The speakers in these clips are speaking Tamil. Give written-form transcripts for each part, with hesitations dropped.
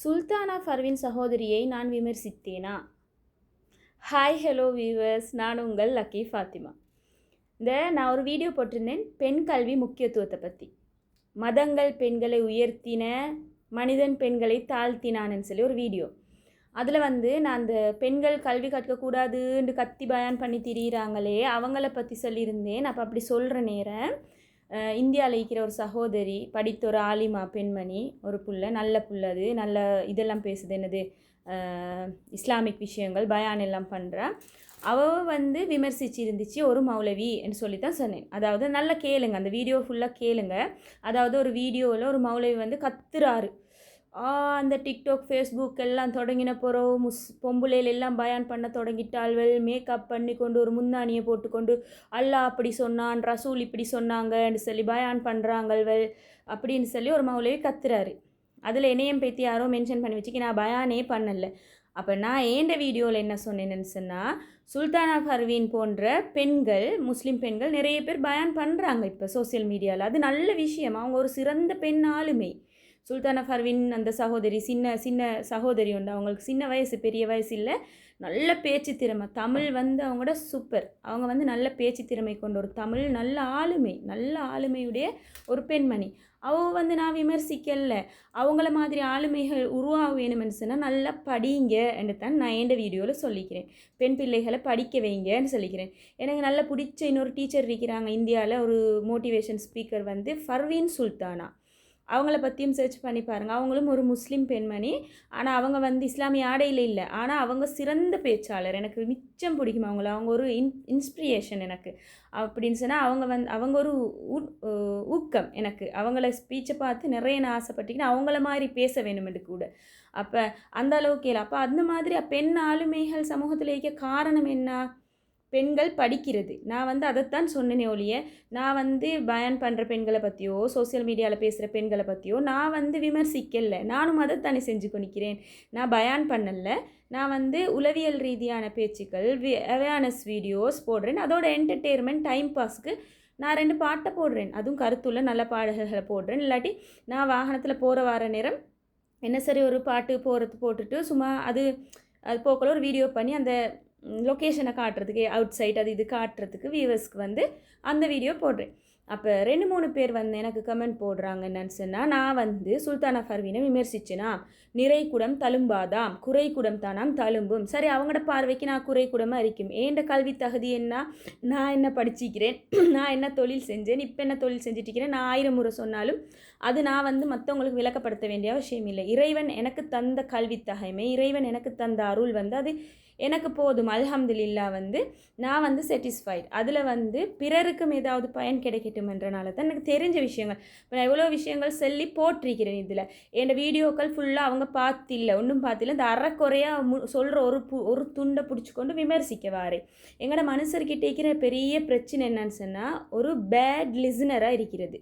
சுல்தானா ஃபர்வின் சகோதரியை நான் விமர்சித்தேனா? ஹாய் ஹலோ வியூவர்ஸ், நான் உங்கள் லக்கி ஃபாத்திமா. நான் ஒரு வீடியோ போட்டிருந்தேன் பெண் கல்வி முக்கியத்துவத்தை பற்றி. மதங்கள் பெண்களை உயர்த்தின, மனிதன் பெண்களை தாழ்த்தினான்னு சொல்லி ஒரு வீடியோ. அதில் நான் அந்த பெண்கள் கல்வி கற்கக்கூடாதுன்னு கத்தி பயான் பண்ணி திரியிறாங்களே அவங்கள பற்றி சொல்லியிருந்தேன். அப்போ அப்படி சொல்கிற நேரம் இந்தியாவில் இருக்கிற ஒரு சகோதரி, படித்த ஒரு ஆலிமா பெண்மணி, ஒரு புள்ள, நல்ல புள்ள, அது நல்ல இதெல்லாம் பேசுது, என்னது இஸ்லாமிக் விஷயங்கள் பயான் எல்லாம் பண்ணுறா. அவள் விமர்சிச்சு இருந்துச்சு ஒரு மௌலவி என்று சொல்லி தான் சொன்னேன். அதாவது நல்லா கேளுங்க, அந்த வீடியோ ஃபுல்லாக கேளுங்க. அதாவது ஒரு வீடியோவில் ஒரு மௌலவி கத்துறாரு. அந்த டிக்டாக் ஃபேஸ்புக் எல்லாம் தொடங்கின பிறகு பொம்புளையில் எல்லாம் பயான் பண்ண தொடங்கிட்டாள்கள். மேக்கப் பண்ணி கொண்டு ஒரு முந்தானியை போட்டுக்கொண்டு அல்லாஹ் அப்படி சொன்னான், ரசூல் இப்படி சொன்னாங்கன்னு சொல்லி பயான் பண்ணுறாங்கள்வல் அப்படின்னு சொல்லி ஒரு மௌலவி கத்துறாரு. அதில் என்னையும் பற்றி யாரோ மென்ஷன் பண்ணி வச்சுக்கி நான் பயானே பண்ணலை. அப்போ நான் ஏண்ட வீடியோவில் என்ன சொன்னேன்னு சொன்னால், சுல்தானா ஃபர்வின் போன்ற பெண்கள், முஸ்லீம் பெண்கள் நிறைய பேர் பயான் பண்ணுறாங்க இப்போ சோசியல் மீடியாவில். அது நல்ல விஷயம். அவங்க ஒரு சிறந்த பெண் ஆளுமை. சுல்தானா ஃபர்வின் அந்த சகோதரி, சின்ன சகோதரி உண்டு. அவங்களுக்கு சின்ன வயசு, பெரிய வயசு இல்லை, நல்ல பேச்சு திறமை. தமிழ் அவங்களோட சூப்பர். அவங்க நல்ல பேச்சு திறமை கொண்ட ஒரு தமிழ் நல்ல ஆளுமையுடைய ஒரு பெண்மணி. அவள் நான் விமர்சிக்கல. அவங்கள மாதிரி ஆளுமைகள் உருவாக வேணும்னு சொன்னால் நல்லா படிங்க என்று தான் நான் எந்த வீடியோவில் சொல்லிக்கிறேன். பெண் பிள்ளைகளை படிக்க வைங்கன்னு சொல்லிக்கிறேன். எனக்கு நல்லா பிடிச்ச இன்னொரு டீச்சர் இருக்கிறாங்க இந்தியாவில், ஒரு மோட்டிவேஷன் ஸ்பீக்கர் ஃபர்வின் சுல்தானா. அவங்கள பற்றியும் சர்ச் பண்ணி பாருங்கள். அவங்களும் ஒரு முஸ்லீம் பெண்மணி. ஆனால் அவங்க இஸ்லாமிய ஆடையில் இல்லை, ஆனால் அவங்க சிறந்த பேச்சாளர். எனக்கு மிச்சம் பிடிக்கும் அவங்கள. அவங்க ஒரு இன்ஸ்பிரேஷன் எனக்கு. அப்படின்னு சொன்னால் அவங்க ஒரு ஊக்கம் எனக்கு. அவங்கள ஸ்பீச்சை பார்த்து நிறைய நான் ஆசைப்பட்டிங்கன்னா அவங்கள மாதிரி பேச வேணுமென்று கூட. அப்போ அந்த அளவுக்கு இல்லை. அப்போ அந்த மாதிரி பெண் ஆளுமைகள் சமூகத்தில் இருக்க காரணம் என்ன? பெண்கள் படிக்கிறது. நான் அதைத்தான் சொன்னேனே ஒழிய, நான் பயான் பண்ணுற பெண்களை பற்றியோ சோசியல் மீடியாவில் பேசுகிற பெண்களை பற்றியோ நான் விமர்சிக்கலை. நானும் அதைத்தானே செஞ்சு கொண்டிக்கிறேன். நான் பயான் பண்ணலை. நான் உளவியல் ரீதியான பேச்சுக்கள், அவேர்னஸ் வீடியோஸ் போடுறேன். அதோட என்டர்டெயின்மெண்ட் டைம் பாஸ்க்கு நான் 2 பாட்டை போடுறேன். அதுவும் கருத்துள்ள நல்ல பாடல்களை போடுறேன். இல்லாட்டி நான் வாகனத்தில் போகிற வர நேரம் என்ன சரி ஒரு பாட்டு போட்டுட்டு சும்மா அது போக்குள்ள ஒரு வீடியோ பண்ணி அந்த லொக்கேஷனை காட்டுறதுக்கு, அவுட் சைட் அது இது காட்டுறதுக்கு வியூவர்ஸ்க்கு அந்த வீடியோ போடுறேன். அப்போ 2-3 பேர் எனக்கு கமெண்ட் போடுறாங்க. என்னன்னு சொன்னால், நான் சுல்தானா ஃபர்வினை விமர்சிச்சேனா, நிறைக்குடம் தழும்பாதாம், குறைக்குடம் தானாம் தழும்பும். சரி, அவங்களோட பார்வைக்கு நான் குறைக்குடமாக இருக்கும். ஏண்ட கல்வி தகுதி என்ன? நான் என்ன படிச்சிக்கிறேன், நான் என்ன தொழில் செஞ்சேன், இப்போ என்ன தொழில் செஞ்சுட்டிருக்கிறேன், நான் 1000 முறை சொன்னாலும் அது நான் மற்றவங்களுக்கு விளக்கப்படுத்த வேண்டிய அவசியம் இல்லை. இறைவன் எனக்கு தந்த கல்வி தகைமை, இறைவன் எனக்கு தந்த அருள் அது எனக்கு போதும். அல்ஹம்துலில்லாஹ் நான் சாட்டிஸ்ஃபைட். அதில் பிறருக்கும் ஏதாவது பயன் கிடைக்கட்டும்ன்றனால தான் எனக்கு தெரிஞ்ச விஷயங்கள் இப்போ நான் எவ்வளோ விஷயங்கள் சொல்லி போட்டிருக்கிறேன். இதில் என் வீடியோக்கள் ஃபுல்லாக அவங்க பார்த்தில்லை, ஒன்றும் பார்த்தில்லை. இந்த அறக்குறையாக சொல்கிற ஒரு துண்டை பிடிச்சிக்கொண்டு விமர்சிக்க வாரே. எங்களோட மனுஷர்கிட்ட இருக்கிற பெரிய பிரச்சனை என்னன்னு சொன்னால், ஒரு பேட் லிசனராக இருக்கிறது.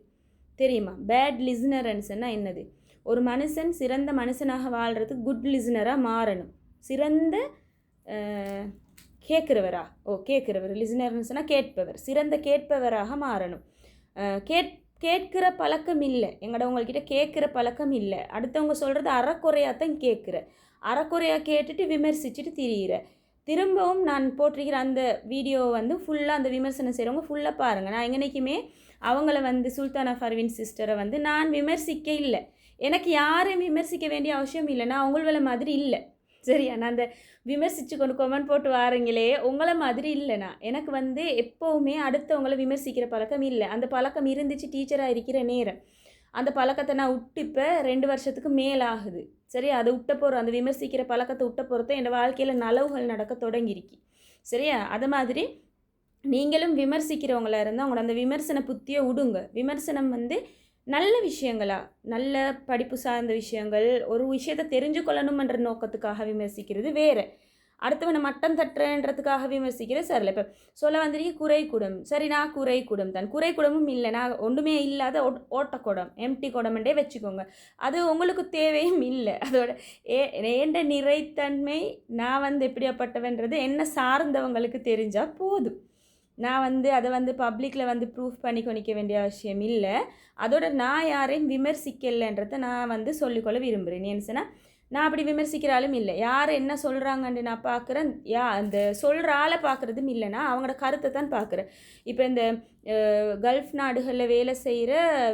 தெரியுமா? பேட் லிசனர்ன்னு சொன்னால் என்னது? ஒரு மனுஷன் சிறந்த மனுஷனாக வாழ்கிறதுக்கு குட் லிசனராக மாறணும். சிறந்த கேட்குறவர் லிசனர்னு சொன்னால் கேட்பவர், சிறந்த கேட்பவராக மாறணும். கேட்கிற பழக்கம் இல்லை உங்கள்கிட்ட, கேட்குற பழக்கம் இல்லை. அடுத்தவங்க சொல்கிறது அறக்குறையாகத்தான் கேட்குற, அறக்குறையாக கேட்டுட்டு விமர்சிச்சுட்டு திரியிற. திரும்பவும் நான் போட்டிருக்கிற அந்த வீடியோ ஃபுல்லாக அந்த விமர்சனம் செய்கிறவங்க ஃபுல்லாக பாருங்கள். நான் எங்கனைக்குமே அவங்கள சுல்தானா ஃபர்வின் சிஸ்டரை நான் விமர்சிக்க இல்லை. எனக்கு யாரையும் விமர்சிக்க வேண்டிய அவசியம் இல்லை. நான் உங்கள மாதிரி இல்லை, சரியா? நான் அந்த விமர்சித்து கொண்டு கொமெண்ட் போட்டு வாரீங்களே, உங்களை மாதிரி இல்லைண்ணா. எனக்கு எப்போவுமே அடுத்தவங்களை விமர்சிக்கிற பழக்கம் இல்லை. அந்த பழக்கம் இருந்துச்சு டீச்சராக இருக்கிற நேரம். அந்த பழக்கத்தை நான் விட்டு இப்போ 2 வருஷத்துக்கு மேலாகுது, சரியா? அதை விட்ட போகிற அந்த விமர்சிக்கிற பழக்கத்தை விட்ட போகிறத என் வாழ்க்கையில் நலவுகள் நடக்க தொடங்கிருக்கு, சரியா? அது மாதிரி நீங்களும் விமர்சிக்கிறவங்களா இருந்தால் அவங்களோட அந்த விமர்சன புத்தியை விடுங்க. விமர்சனம் நல்ல விஷயங்களா, நல்ல படிப்பு சார்ந்த விஷயங்கள், ஒரு விஷயத்தை தெரிஞ்சு கொள்ளணுமன்ற நோக்கத்துக்காக விமர்சிக்கிறது வேறு. அடுத்தவனை மட்டம் தட்டுறன்றதுக்காக விமர்சிக்கிறது சரியில்லை. இப்போ சொல்ல குறைக்குடம், சரி, நான் குறைக்குடம் தான். குறைக்குடமும் இல்லை, நான் ஒன்றுமே இல்லாத ஓட்டக்குடம், எம்டி குடம்ன்றே வச்சுக்கோங்க. அது உங்களுக்கு தேவையும் இல்லை. அதோட ஏண்ட நிறைத்தன்மை நான் எப்படியாப்பட்டவன்றது என்ன சார்ந்தவங்களுக்கு தெரிஞ்சால் போதும். நான் அதை பப்ளிக்கில் ப்ரூஃப் பண்ணி கொணிக்க வேண்டிய அவசியம் இல்லை. அதோட நான் யாரையும் விமர்சிக்கலைன்றதை நான் சொல்லிக்கொள்ள விரும்புகிறேன். ஏன்னு சொன்னால், நான் அப்படி விமர்சிக்கிற ஆளும் இல்லை. யார் என்ன சொல்கிறாங்கன்னு நான் பார்க்குறேன். அந்த சொல்கிற ஆளை பார்க்குறதும் இல்லைன்னா அவங்களோட கருத்தை தான் பார்க்குறேன். இப்போ இந்த கல்ஃப் நாடுகளில் வேலை செய்கிற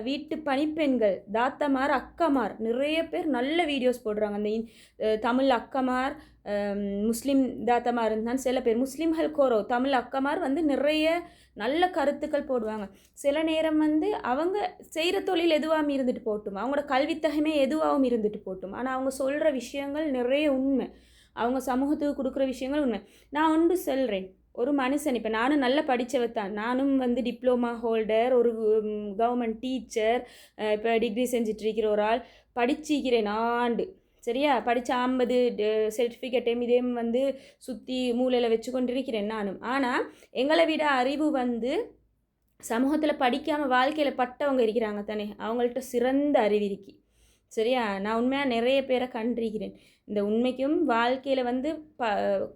வீட்டு பணிப்பெண்கள், தாத்தமார், அக்கமார் நிறைய பேர் நல்ல வீடியோஸ் போடுறாங்க. அந்த தமிழ் அக்கமார், முஸ்லீம் தாத்தமார் இருந்தான் சில பேர், முஸ்லீம்கள் கோரோ தமிழ் அக்கமார் வந்து நிறைய நல்ல கருத்துக்கள் போடுவாங்க. சில நேரம் வந்து அவங்க செய்கிற தொழில் எதுவாகவும் இருந்துட்டு போட்டும், அவங்களோட கல்வித்தகமே எதுவாகவும் இருந்துட்டு போட்டும், ஆனால் அவங்க சொல்கிற விஷயங்கள் நிறைய உண்மை, அவங்க சமூகத்துக்கு கொடுக்குற விஷயங்கள் உண்மை. நான் ஒன்று சொல்கிறேன், ஒரு மனுஷன், இப்போ நானும் நல்லா படித்தவத்தான், நானும் வந்து டிப்ளமா ஹோல்டர், ஒரு கவர்மெண்ட் டீச்சர், இப்போ டிகிரி செஞ்சிட்ருக்கிற ஒரு ஆள், படிச்சிக்கிறேன் ஆண்டு சரியா, படித்த 50 சர்டிஃபிகேட்டையும் இதையும் வந்து சுற்றி மூலையில் வச்சு கொண்டிருக்கிறேன் நானும். ஆனால் எங்களை விட அறிவு வந்து சமூகத்தில் படிக்காமல் வாழ்க்கையில் பட்டவங்க இருக்கிறாங்க தானே, அவங்கள்ட்ட சிறந்த அறிவு இருக்கி சரியா. நான் உண்மையாக நிறைய பேரை கண்டிருக்கிறேன். இந்த உண்மைக்கும் வாழ்க்கையில் வந்து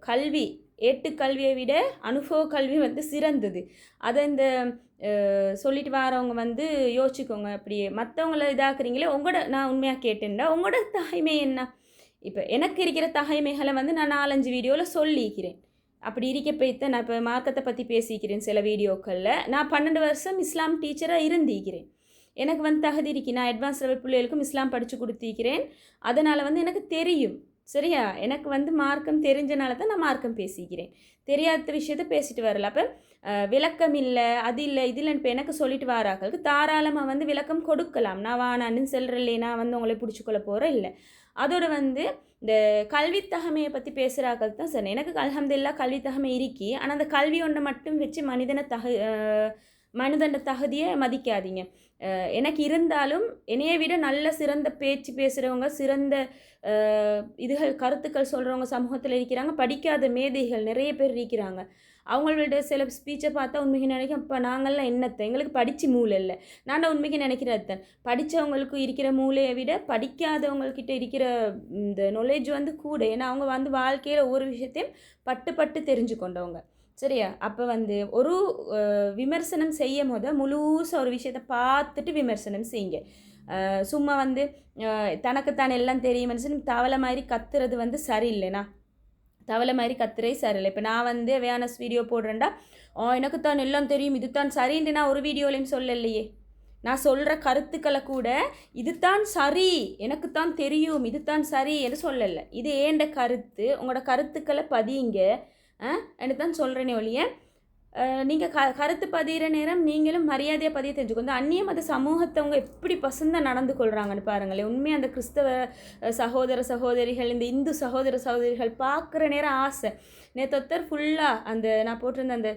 கல்வி, ஏட்டுக்கல்வியை விட அனுபவ கல்வி வந்து சிறந்தது. அதை இந்த சொல்லிட்டு வரவங்க வந்து யோசிச்சுக்கோங்க. அப்படியே மற்றவங்கள இதாக்குறீங்களே, நான் உண்மையாக கேட்டேன்டா உங்களோட தகைமை என்ன? இப்போ எனக்கு இருக்கிற தகைமைகளை வந்து நான் 4-5 வீடியோவில் சொல்லிக்கிறேன். அப்படி இருக்க போய்த்தான் நான் இப்போ மார்க்கத்தை பற்றி பேசிக்கிறேன் சில வீடியோக்களில். நான் 12 வருஷம் இஸ்லாம் டீச்சராக இருந்திக்கிறேன். எனக்கு வந்து தகுதி இருக்கி, நான் அட்வான்ஸ் லெவல் பிள்ளைகளுக்கும் இஸ்லாம் படித்து கொடுத்திருக்கிறேன். அதனால் வந்து எனக்கு தெரியும் சரியா. எனக்கு வந்து மார்க்கம் தெரிஞ்சனால தான் நான் மார்க்கம் பேசிக்கிறேன், தெரியாத விஷயத்த பேசிட்டு வரல. அப்போ விளக்கம் இல்லை, அது இல்லை, இது இல்லைன்னு இப்போ எனக்கு சொல்லிட்டு வராக்களுக்கு தாராளமாக வந்து விளக்கம் கொடுக்கலாம். நான் வானான்னு செல்றல்லே, நான் வந்து உங்களை பிடிச்சிக்கொள்ள போகிறேன் இல்லை. அதோட வந்து இந்த கல்வித்தகமையை பற்றி பேசுகிறாக்கள் தான் சார். எனக்கு அல்ஹம்துலில்லாஹ் கல்வித்தகமை இருக்கி, ஆனால் அந்த கல்வி ஒன்றை மட்டும் வச்சு மனிதன தகுதியை மதிக்காதீங்க. எனக்கு இருந்தாலும் என்னையை விட நல்ல சிறந்த பேச்சு பேசுகிறவங்க, சிறந்த கருத்துக்கள் சொல்கிறவங்க சமூகத்தில் இருக்கிறாங்க. படிக்காத மேதைகள் நிறைய பேர் இருக்கிறாங்க. அவங்களோட சில ஸ்பீச்சை பார்த்தா உண்மைக்கு நினைக்கும், இப்போ நாங்கள்லாம் என்னத்தை, எங்களுக்கு படித்து மூளை இல்லை. நான் உண்மைக்கு நினைக்கிறது தான், படித்தவங்களுக்கு இருக்கிற மூளையை விட படிக்காதவங்கக்கிட்ட இருக்கிற இந்த நாலேஜ் வந்து கூட. ஏன்னா அவங்க வந்து வாழ்க்கையில் ஒவ்வொரு விஷயத்தையும் பட்டு தெரிஞ்சு கொண்டவங்க சரியா. அப்போ வந்து ஒரு விமர்சனம் செய்யும் போது முழுசாக ஒரு விஷயத்தை பார்த்துட்டு விமர்சனம் செய்யுங்க. சும்மா வந்து தனக்குத்தான் எல்லாம் தெரியும்னு சொல்லி தவளை மாதிரி கத்துறது வந்து சரியில்லைண்ணா, தவளை மாதிரி கத்துறே சரியில்லை. இப்போ நான் வந்து அவேர்னஸ் வீடியோ போடுறேன்டா, எனக்குத்தான் எல்லாம் தெரியும், இதுதான் சரின்ட்டு நான் ஒரு வீடியோலையும் சொல்லலையே. நான் சொல்கிற கருத்துக்களை கூட இதுதான் சரி, எனக்குத்தான் தெரியும், இதுதான் சரி என்று சொல்லலை. இது ஏண்ட கருத்து, உங்களோட கருத்துக்களை பதியுங்க எனக்கு தான் சொல்கிறேனே ஒழிய, நீங்கள் கருத்து பதிகிற நேரம் நீங்களும் மரியாதையாக பதிய தெரிஞ்சுக்கோ. அந்நிய மத சமூகத்தவங்க எப்படி பசந்தாக நடந்து கொள்கிறாங்கன்னு பாருங்களேன். உண்மையாக அந்த கிறிஸ்தவ சகோதர சகோதரிகள், இந்த இந்து சகோதர சகோதரிகள் பார்க்குற நேரம் ஆசை. நேற்று ஃபுல்லாக அந்த நான் போட்டிருந்த அந்த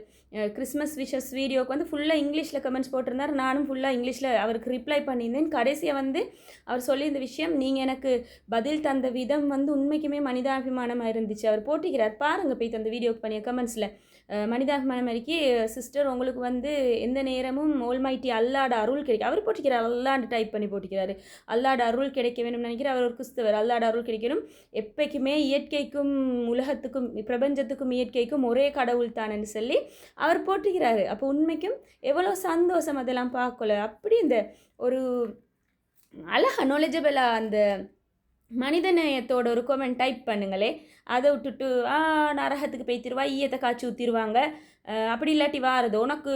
கிறிஸ்மஸ் விஷஸ் வீடியோவுக்கு வந்து ஃபுல்லாக இங்கிலீஷில் கமெண்ட்ஸ் போட்டிருந்தார். நானும் ஃபுல்லாக இங்கிலீஷில் அவருக்கு ரிப்ளை பண்ணியிருந்தேன். கடைசியாக வந்து அவர் சொல்லியிருந்த விஷயம், நீங்கள் எனக்கு பதில் தந்த விதம் வந்து உண்மைக்குமே மனிதாபிமானமாக இருந்துச்சு. அவர் போட்டிக்கிறார் பாருங்கள், போய் தந்த வீடியோக்கு பண்ணிய கமெண்ட்ஸில். மனிதாபிமானம் அறிக்கை சிஸ்டர், உங்களுக்கு வந்து எந்த நேரமும் ஓல்மைட்டி அல்லாட அருள் கிடைக்கும். அவர் போட்டிக்கிறார், அல்லாண்டு டைப் பண்ணி போட்டிக்கிறாரு. அல்லாட அருள் கிடைக்க வேணும்னு நினைக்கிற அவர் ஒரு கிறிஸ்தவர். அல்லாட அருள் கிடைக்கணும், எப்பைக்குமே இயற்கைக்கும் உலகத்துக்கும் பிரபஞ்சத்துக்கும் இயற்கைக்கும் ஒரே கடவுள் தானேன்னு சொல்லி அவர் போட்டுக்கிறாரு. அப்போ உண்மைக்கும் எவ்வளோ சந்தோஷம் அதெல்லாம் பார்க்கல. அப்படி இந்த ஒரு அழகா நாலேஜபிளாக அந்த மனிதநேயத்தோட ஒரு கமெண்ட் டைப் பண்ணுங்களே. அதை விட்டுட்டு நரகத்துக்கு போய்த்திருவா, ஈயத்தை காய்ச்சி ஊற்றிடுவாங்க, அப்படி இல்லாட்டி வாரது உனக்கு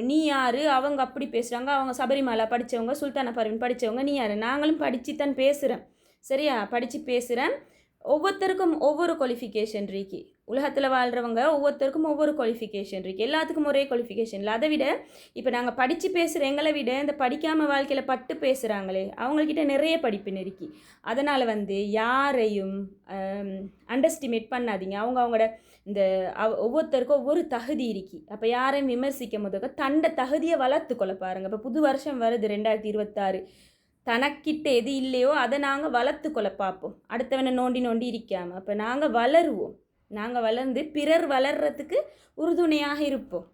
நீ யார், அவங்க அப்படி பேசுகிறாங்க, அவங்க சபரிமலை படித்தவங்க, சுல்தானா பர்வீன் படித்தவங்க, நீ யார்? நாங்களும் படித்து தான் பேசுகிறேன் சரியா, படித்து பேசுகிறேன். ஒவ்வொருத்தருக்கும் ஒவ்வொரு குவாலிஃபிகேஷன் இருக்கு. உலகத்தில் வாழ்கிறவங்க ஒவ்வொருத்தருக்கும் ஒவ்வொரு குவாலிஃபிகேஷன் இருக்குது. எல்லாத்துக்கும் ஒரே குவாலிஃபிகேஷன் இல்லை. அதை விட இப்போ நாங்கள் படித்து பேசுகிற எங்களை விட இந்த படிக்காமல் வாழ்க்கையில் பட்டு பேசுகிறாங்களே அவங்கக்கிட்ட நிறைய படிப்பு இருக்கு. அதனால் வந்து யாரையும் அண்டர்ஸ்டிமேட் பண்ணாதீங்க. அவங்களோட இந்த ஒவ்வொருத்தருக்கும் ஒவ்வொரு தகுதி இருக்கு. அப்போ யாரையும் விமர்சிக்கும் போது தண்டை தகுதியை வளர்த்துக்கொள்ள பாருங்கள். இப்போ புது வருஷம் வருது 2026. தனக்கிட்ட எது இல்லையோ அதை நாங்கள் வளர்த்துக்கொள்ள பார்ப்போம், அடுத்தவனை நோண்டி இருக்காமல். அப்போ நாங்கள் வளருவோம், நாங்கள் வளர்ந்து பிறர் வளர்கிறதுக்கு உறுதுணையாக இருப்போம்.